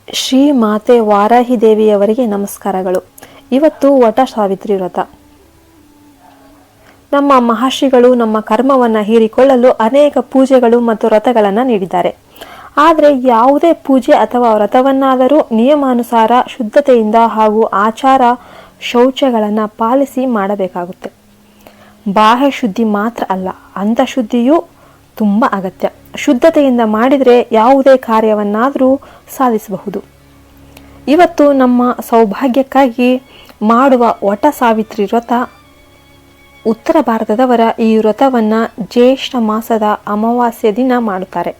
ಶ್ರೀ ಮಾತೆ ವಾರಾಹಿ ದೇವಿಯವರಿಗೆ ನಮಸ್ಕಾರಗಳು. ಇವತ್ತು ವಟ ಸಾವಿತ್ರಿ ವ್ರತ. ನಮ್ಮ ಮಹರ್ಷಿಗಳು ನಮ್ಮ ಕರ್ಮವನ್ನು ಹೀರಿಕೊಳ್ಳಲು ಅನೇಕ ಪೂಜೆಗಳು ಮತ್ತು ವ್ರತಗಳನ್ನು ನೀಡಿದ್ದಾರೆ. ಆದರೆ ಯಾವುದೇ ಪೂಜೆ ಅಥವಾ ವ್ರತವನ್ನಾದರೂ ನಿಯಮಾನುಸಾರ ಶುದ್ಧತೆಯಿಂದ ಹಾಗೂ ಆಚಾರ ಶೌಚಗಳನ್ನು ಪಾಲಿಸಿ ಮಾಡಬೇಕಾಗುತ್ತೆ. ಬಾಹ್ಯ ಶುದ್ಧಿ ಮಾತ್ರ ಅಲ್ಲ, ಅಂತಃಶುದ್ಧಿಯೂ ತುಂಬ ಅಗತ್ಯ. ಶುದ್ಧತೆಯಿಂದ ಮಾಡಿದರೆ ಯಾವುದೇ ಕಾರ್ಯವನ್ನಾದರೂ ಸಾಧಿಸಬಹುದು. ಇವತ್ತು ನಮ್ಮ ಸೌಭಾಗ್ಯಕ್ಕಾಗಿ ಮಾಡುವ ವಟ ಸಾವಿತ್ರಿ ವ್ರತ. ಉತ್ತರ ಭಾರತದವರ ಈ ವ್ರತವನ್ನು ಜ್ಯೇಷ್ಠ ಮಾಸದ ಅಮಾವಾಸ್ಯೆ ದಿನ ಮಾಡುತ್ತಾರೆ.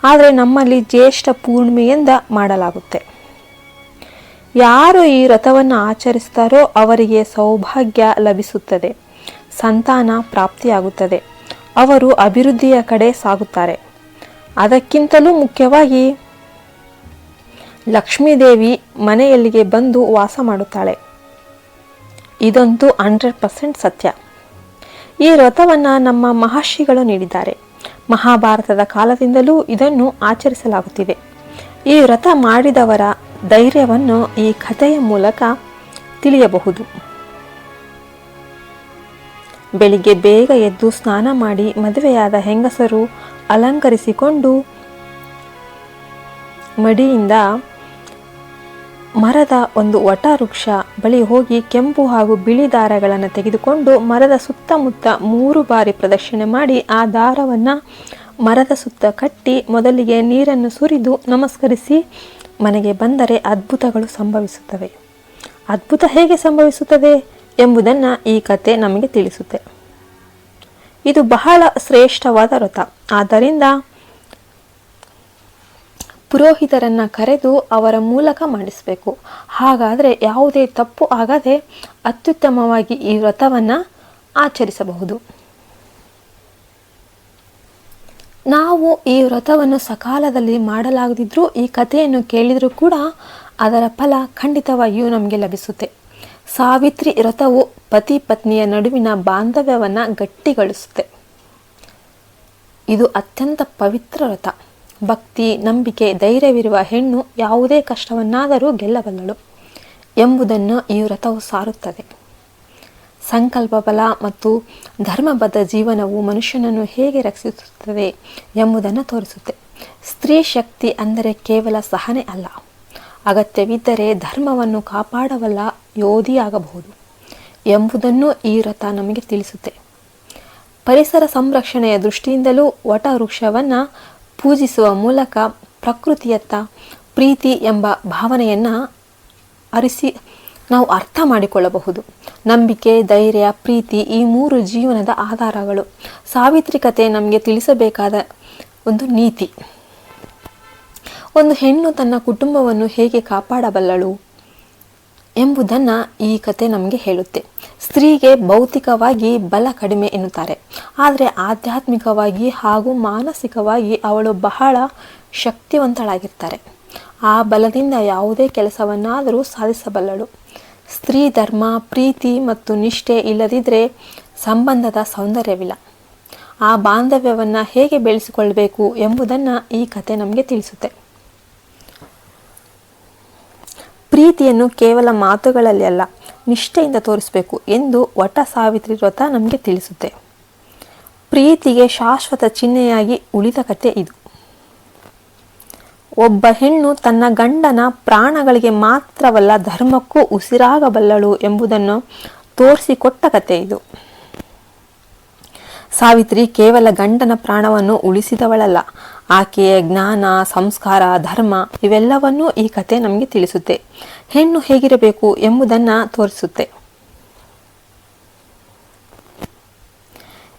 ಆದರೆ ನಮ್ಮಲ್ಲಿ ಜ್ಯೇಷ್ಠ ಪೂರ್ಣಿಮೆಯಿಂದ ಮಾಡಲಾಗುತ್ತೆ. ಯಾರು ಈ ವ್ರತವನ್ನು ಆಚರಿಸ್ತಾರೋ ಅವರಿಗೆ ಸೌಭಾಗ್ಯ ಲಭಿಸುತ್ತದೆ, ಸಂತಾನ ಪ್ರಾಪ್ತಿಯಾಗುತ್ತದೆ, ಅವರು ಅಭಿವೃದ್ಧಿಯ ಕಡೆ ಸಾಗುತ್ತಾರೆ. ಅದಕ್ಕಿಂತಲೂ ಮುಖ್ಯವಾಗಿ ಲಕ್ಷ್ಮೀದೇವಿ ಮನೆಯಲ್ಲಿಗೆ ಬಂದು ವಾಸ ಮಾಡುತ್ತಾಳೆ. ಇದಂತೂ 100% ಸತ್ಯ. ಈ ವ್ರತವನ್ನು ನಮ್ಮ ಮಹರ್ಷಿಗಳು ನೀಡಿದ್ದಾರೆ. ಮಹಾಭಾರತದ ಕಾಲದಿಂದಲೂ ಇದನ್ನು ಆಚರಿಸಲಾಗುತ್ತಿದೆ. ಈ ವ್ರತ ಮಾಡಿದವರ ಧೈರ್ಯವನ್ನು ಈ ಕಥೆಯ ಮೂಲಕ ತಿಳಿಯಬಹುದು. ಬೆಳಿಗ್ಗೆ ಬೇಗ ಎದ್ದು ಸ್ನಾನ ಮಾಡಿ ಮದುವೆಯಾದ ಹೆಂಗಸರು ಅಲಂಕರಿಸಿಕೊಂಡು ಮಡಿಯಿಂದ ಮರದ ಒಂದು ವಟ ವೃಕ್ಷ ಬಳಿ ಹೋಗಿ ಕೆಂಪು ಹಾಗೂ ಬಿಳಿ ದಾರಗಳನ್ನು ತೆಗೆದುಕೊಂಡು ಮರದ ಸುತ್ತಮುತ್ತ 3 ಬಾರಿ ಪ್ರದಕ್ಷಿಣೆ ಮಾಡಿ ಆ ದಾರವನ್ನು ಮರದ ಸುತ್ತ ಕಟ್ಟಿ ಮೊದಲಿಗೆ ನೀರನ್ನು ಸುರಿದು ನಮಸ್ಕರಿಸಿ ಮನೆಗೆ ಬಂದರೆ ಅದ್ಭುತಗಳು ಸಂಭವಿಸುತ್ತವೆ. ಅದ್ಭುತ ಹೇಗೆ ಸಂಭವಿಸುತ್ತದೆ ಎಂಬುದನ್ನು ಈ ಕತೆ ನಮಗೆ ತಿಳಿಸುತ್ತೆ. ಇದು ಬಹಳ ಶ್ರೇಷ್ಠವಾದ ವ್ರತ. ಆದ್ದರಿಂದ ಪುರೋಹಿತರನ್ನು ಕರೆದು ಅವರ ಮೂಲಕ ಮಾಡಿಸಬೇಕು. ಹಾಗಾದರೆ ಯಾವುದೇ ತಪ್ಪು ಆಗದೆ ಅತ್ಯುತ್ತಮವಾಗಿ ಈ ವ್ರತವನ್ನು ಆಚರಿಸಬಹುದು. ನಾವು ಈ ವ್ರತವನ್ನು ಸಕಾಲದಲ್ಲಿ ಮಾಡಲಾಗದಿದ್ರೂ ಈ ಕಥೆಯನ್ನು ಕೇಳಿದರೂ ಕೂಡ ಅದರ ಫಲ ಖಂಡಿತವಾಗಿಯೂ ನಮಗೆ ಲಭಿಸುತ್ತೆ. ಸಾವಿತ್ರಿ ವ್ರತವು ಪತಿ ಪತ್ನಿಯ ನಡುವಿನ ಬಾಂಧವ್ಯವನ್ನು ಗಟ್ಟಿಗೊಳಿಸುತ್ತೆ. ಇದು ಅತ್ಯಂತ ಪವಿತ್ರ ವ್ರತ. ಭಕ್ತಿ, ನಂಬಿಕೆ, ಧೈರ್ಯವಿರುವ ಹೆಣ್ಣು ಯಾವುದೇ ಕಷ್ಟವನ್ನಾದರೂ ಗೆಲ್ಲಬಲ್ಲಳು ಎಂಬುದನ್ನು ಈ ವ್ರತವು ಸಾರುತ್ತದೆ. ಸಂಕಲ್ಪ ಬಲ ಮತ್ತು ಧರ್ಮಬದ್ಧ ಜೀವನವು ಮನುಷ್ಯನನ್ನು ಹೇಗೆ ರಕ್ಷಿಸುತ್ತದೆ ಎಂಬುದನ್ನು ತೋರಿಸುತ್ತೆ. ಸ್ತ್ರೀ ಶಕ್ತಿ ಅಂದರೆ ಕೇವಲ ಸಹನೆ ಅಲ್ಲ, ಅಗತ್ಯವಿದ್ದರೆ ಧರ್ಮವನ್ನು ಕಾಪಾಡಬಲ್ಲ ಯೋಧಿಯಾಗಬಹುದು ಎಂಬುದನ್ನು ಈ ವ್ರತ ನಮಗೆ ತಿಳಿಸುತ್ತೆ. ಪರಿಸರ ಸಂರಕ್ಷಣೆಯ ದೃಷ್ಟಿಯಿಂದಲೂ ವಟ ವೃಕ್ಷವನ್ನು ಪೂಜಿಸುವ ಮೂಲಕ ಪ್ರಕೃತಿಯತ್ತ ಪ್ರೀತಿ ಎಂಬ ಭಾವನೆಯನ್ನು ನಾವು ಅರ್ಥ ಮಾಡಿಕೊಳ್ಳಬಹುದು. ನಂಬಿಕೆ, ಧೈರ್ಯ, ಪ್ರೀತಿ ಈ 3 ಜೀವನದ ಆಧಾರಗಳು. ಸಾವಿತ್ರಿ ಕಥೆ ನಮಗೆ ತಿಳಿಸಬೇಕಾದ ಒಂದು ನೀತಿ. ಒಂದು ಹೆಣ್ಣು ತನ್ನ ಕುಟುಂಬವನ್ನು ಹೇಗೆ ಕಾಪಾಡಬಲ್ಲಳು ಎಂಬುದನ್ನು ಈ ಕತೆ ನಮಗೆ ಹೇಳುತ್ತೆ. ಸ್ತ್ರೀಗೆ ಭೌತಿಕವಾಗಿ ಬಲ ಕಡಿಮೆ ಎನ್ನುತ್ತಾರೆ, ಆದರೆ ಆಧ್ಯಾತ್ಮಿಕವಾಗಿ ಹಾಗೂ ಮಾನಸಿಕವಾಗಿ ಅವಳು ಬಹಳ ಶಕ್ತಿವಂತಳಾಗಿರ್ತಾರೆ. ಆ ಬಲದಿಂದ ಯಾವುದೇ ಕೆಲಸವನ್ನಾದರೂ ಸಾಧಿಸಬಲ್ಲಳು. ಸ್ತ್ರೀ ಧರ್ಮ, ಪ್ರೀತಿ ಮತ್ತು ನಿಷ್ಠೆ ಇಲ್ಲದಿದ್ದರೆ ಸಂಬಂಧದ ಸೌಂದರ್ಯವಿಲ್ಲ. ಆ ಬಾಂಧವ್ಯವನ್ನು ಹೇಗೆ ಬೆಳೆಸಿಕೊಳ್ಳಬೇಕು ಎಂಬುದನ್ನು ಈ ಕತೆ ನಮಗೆ ತಿಳಿಸುತ್ತೆ. ಪ್ರೀತಿಯನ್ನು ಕೇವಲ ಮಾತುಗಳಲ್ಲಿ ಅಲ್ಲ, ನಿಷ್ಠೆಯಿಂದ ತೋರಿಸಬೇಕು ಎಂದು ವಟ ಸಾವಿತ್ರಿ ವ್ರತ ನಮಗೆ ತಿಳಿಸುತ್ತೆ. ಪ್ರೀತಿಗೆ ಶಾಶ್ವತ ಚಿಹ್ನೆಯಾಗಿ ಉಳಿದ ಕತೆ ಇದು. ಒಬ್ಬ ಹೆಣ್ಣು ತನ್ನ ಗಂಡನ ಪ್ರಾಣಗಳಿಗೆ ಮಾತ್ರವಲ್ಲ, ಧರ್ಮಕ್ಕೂ ಉಸಿರಾಗಬಲ್ಲಳು ಎಂಬುದನ್ನು ತೋರಿಸಿಕೊಟ್ಟ ಕತೆ ಇದು. ಸಾವಿತ್ರಿ ಕೇವಲ ಗಂಡನ ಪ್ರಾಣವನ್ನು ಉಳಿಸಿದವಳಲ್ಲ, ಆಕೆಯ ಜ್ಞಾನ, ಸಂಸ್ಕಾರ, ಧರ್ಮ ಇವೆಲ್ಲವನ್ನೂ ಈ ಕತೆ ನಮಗೆ ತಿಳಿಸುತ್ತೆ. ಹೆಣ್ಣು ಹೇಗಿರಬೇಕು ಎಂಬುದನ್ನು ತೋರಿಸುತ್ತೆ.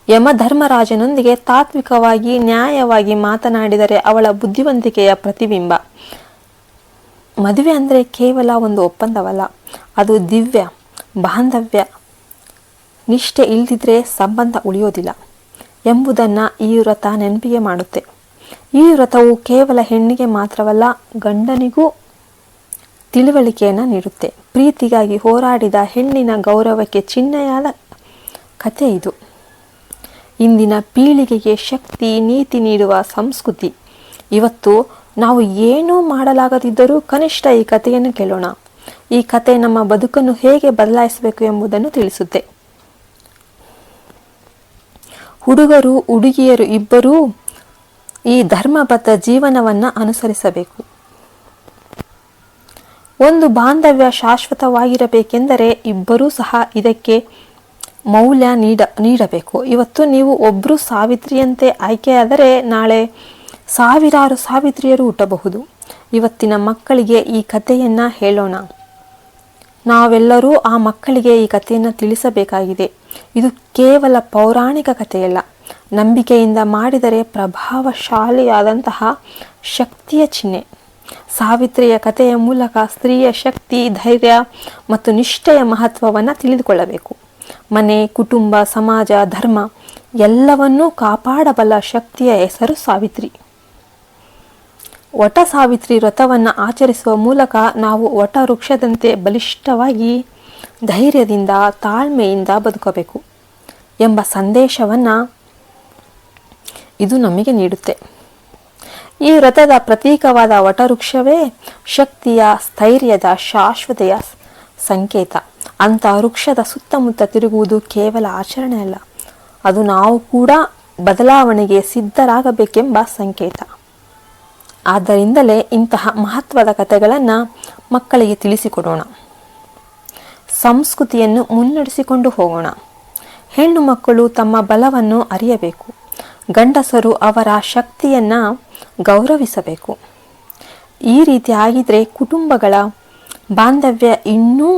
ಯಮಧರ್ಮರಾಜನೊಂದಿಗೆ ತಾತ್ವಿಕವಾಗಿ, ನ್ಯಾಯವಾಗಿ ಮಾತನಾಡಿದರೆ ಅವಳ ಬುದ್ಧಿವಂತಿಕೆಯ ಪ್ರತಿಬಿಂಬ. ಮದುವೆ ಅಂದರೆ ಕೇವಲ ಒಂದು ಒಪ್ಪಂದವಲ್ಲ, ಅದು ದಿವ್ಯ ಬಾಂಧವ್ಯ. ನಿಷ್ಠೆ ಇಲ್ಲದಿದ್ದರೆ ಸಂಬಂಧ ಉಳಿಯೋದಿಲ್ಲ ಎಂಬುದನ್ನು ಈ ವ್ರತ ನೆನಪಿಗೆ ಮಾಡುತ್ತೆ. ಈ ವ್ರತವು ಕೇವಲ ಹೆಣ್ಣಿಗೆ ಮಾತ್ರವಲ್ಲ, ಗಂಡನಿಗೂ ತಿಳುವಳಿಕೆಯನ್ನು ನೀಡುತ್ತೆ. ಪ್ರೀತಿಗಾಗಿ ಹೋರಾಡಿದ ಹೆಣ್ಣಿನ ಗೌರವಕ್ಕೆ ಚಿಹ್ನೆಯಾದ ಕಥೆ ಇದು. ಇಂದಿನ ಪೀಳಿಗೆಗೆ ಶಕ್ತಿ, ನೀತಿ ನೀಡುವ ಸಂಸ್ಕೃತಿ ಇವತ್ತು ನಾವು ಏನೂ ಮಾಡಲಾಗದಿದ್ದರೂ ಕನಿಷ್ಠ ಈ ಕಥೆಯನ್ನು ಕೇಳೋಣ. ಈ ಕಥೆ ನಮ್ಮ ಬದುಕನ್ನು ಹೇಗೆ ಬದಲಾಯಿಸಬೇಕು ಎಂಬುದನ್ನು ತಿಳಿಸುತ್ತೆ. ಹುಡುಗರು ಹುಡುಗಿಯರು ಇಬ್ಬರೂ ಈ ಧರ್ಮಬದ್ಧ ಜೀವನವನ್ನು ಅನುಸರಿಸಬೇಕು. ಒಂದು ಬಾಂಧವ್ಯ ಶಾಶ್ವತವಾಗಿರಬೇಕೆಂದರೆ ಇಬ್ಬರೂ ಸಹ ಇದಕ್ಕೆ ಮೌಲ್ಯ ನೀಡಬೇಕು. ಇವತ್ತು ನೀವು ಒಬ್ಬರು ಸಾವಿತ್ರಿಯಂತೆ ಆಯ್ಕೆಯಾದರೆ ನಾಳೆ ಸಾವಿರಾರು ಸಾವಿತ್ರಿಯರು ಹುಟ್ಟಬಹುದು. ಇವತ್ತಿನ ಮಕ್ಕಳಿಗೆ ಈ ಕಥೆಯನ್ನು ಹೇಳೋಣ. ನಾವೆಲ್ಲರೂ ಆ ಮಕ್ಕಳಿಗೆ ಈ ಕಥೆಯನ್ನು ತಿಳಿಸಬೇಕಾಗಿದೆ. ಇದು ಕೇವಲ ಪೌರಾಣಿಕ ಕಥೆಯಲ್ಲ, ನಂಬಿಕೆಯಿಂದ ಮಾಡಿದರೆ ಪ್ರಭಾವಶಾಲಿಯಾದಂತಹ ಶಕ್ತಿಯ ಚಿಹ್ನೆ. ಸಾವಿತ್ರಿಯ ಕಥೆಯ ಮೂಲಕ ಸ್ತ್ರೀಯ ಶಕ್ತಿ, ಧೈರ್ಯ ಮತ್ತು ನಿಷ್ಠೆಯ ಮಹತ್ವವನ್ನು ತಿಳಿದುಕೊಳ್ಳಬೇಕು. ಮನೆ, ಕುಟುಂಬ, ಸಮಾಜ, ಧರ್ಮ ಎಲ್ಲವನ್ನೂ ಕಾಪಾಡಬಲ್ಲ ಶಕ್ತಿಯ ಹೆಸರು ಸಾವಿತ್ರಿ. ವಟ ಸಾವಿತ್ರಿ ವ್ರತವನ್ನು ಆಚರಿಸುವ ಮೂಲಕ ನಾವು ವಟ ವೃಕ್ಷದಂತೆ ಬಲಿಷ್ಠವಾಗಿ ಧೈರ್ಯದಿಂದ ತಾಳ್ಮೆಯಿಂದ ಬದುಕಬೇಕು ಎಂಬ ಸಂದೇಶವನ್ನು ಇದು ನಮಗೆ ನೀಡುತ್ತೆ. ಈ ವ್ರತದ ಪ್ರತೀಕವಾದ ವಟವೃಕ್ಷವೇ ಶಕ್ತಿಯ, ಸ್ಥೈರ್ಯದ, ಶಾಶ್ವತೆಯ ಸಂಕೇತ. ಅಂಥ ವೃಕ್ಷದ ಸುತ್ತಮುತ್ತ ತಿರುಗುವುದು ಕೇವಲ ಆಚರಣೆ ಅಲ್ಲ, ಅದು ನಾವು ಕೂಡ ಬದಲಾವಣೆಗೆ ಸಿದ್ಧರಾಗಬೇಕೆಂಬ ಸಂಕೇತ. ಆದ್ದರಿಂದಲೇ ಇಂತಹ ಮಹತ್ವದ ಕಥೆಗಳನ್ನು ಮಕ್ಕಳಿಗೆ ತಿಳಿಸಿಕೊಡೋಣ. ಸಂಸ್ಕೃತಿಯನ್ನು ಮುನ್ನಡೆಸಿಕೊಂಡು ಹೋಗೋಣ. ಹೆಣ್ಣು ಮಕ್ಕಳು ತಮ್ಮ ಬಲವನ್ನು ಅರಿಯಬೇಕು. ಗಂಡಸರು ಅವರ ಶಕ್ತಿಯನ್ನು ಗೌರವಿಸಬೇಕು. ಈ ರೀತಿ ಆಗಿದ್ರೆ ಕುಟುಂಬಗಳ ಬಾಂಧವ್ಯ ಇನ್ನೂ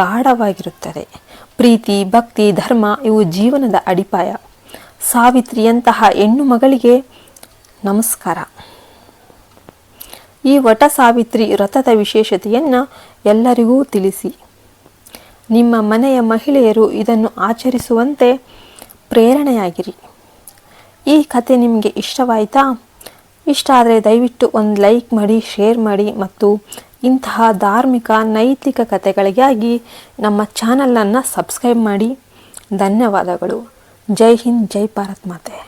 ಗಾಢವಾಗಿರುತ್ತದೆ. ಪ್ರೀತಿ, ಭಕ್ತಿ, ಧರ್ಮ ಇವು ಜೀವನದ ಅಡಿಪಾಯ. ಸಾವಿತ್ರಿಯಂತಹ ಹೆಣ್ಣು ಮಗಳಿಗೆ ನಮಸ್ಕಾರ. ಈ ವಟ ಸಾವಿತ್ರಿ ವ್ರತದ ವಿಶೇಷತೆಯನ್ನು ಎಲ್ಲರಿಗೂ ತಿಳಿಸಿ. ನಿಮ್ಮ ಮನೆಯ ಮಹಿಳೆಯರು ಇದನ್ನು ಆಚರಿಸುವಂತೆ ಪ್ರೇರಣೆಯಾಗಿರಿ. ಈ ಕತೆ ನಿಮಗೆ ಇಷ್ಟವಾಯಿತಾ? ಇಷ್ಟ ಆದರೆ ದಯವಿಟ್ಟು ಒಂದು ಲೈಕ್ ಮಾಡಿ, ಶೇರ್ ಮಾಡಿ ಮತ್ತು ಇಂತಹ ಧಾರ್ಮಿಕ ನೈತಿಕ ಕಥೆಗಳಿಗಾಗಿ ನಮ್ಮ ಚಾನಲನ್ನು ಸಬ್ಸ್ಕ್ರೈಬ್ ಮಾಡಿ. ಧನ್ಯವಾದಗಳು. ಜೈ ಹಿಂದ್, ಜೈ ಭಾರತ್ ಮಾತೆ.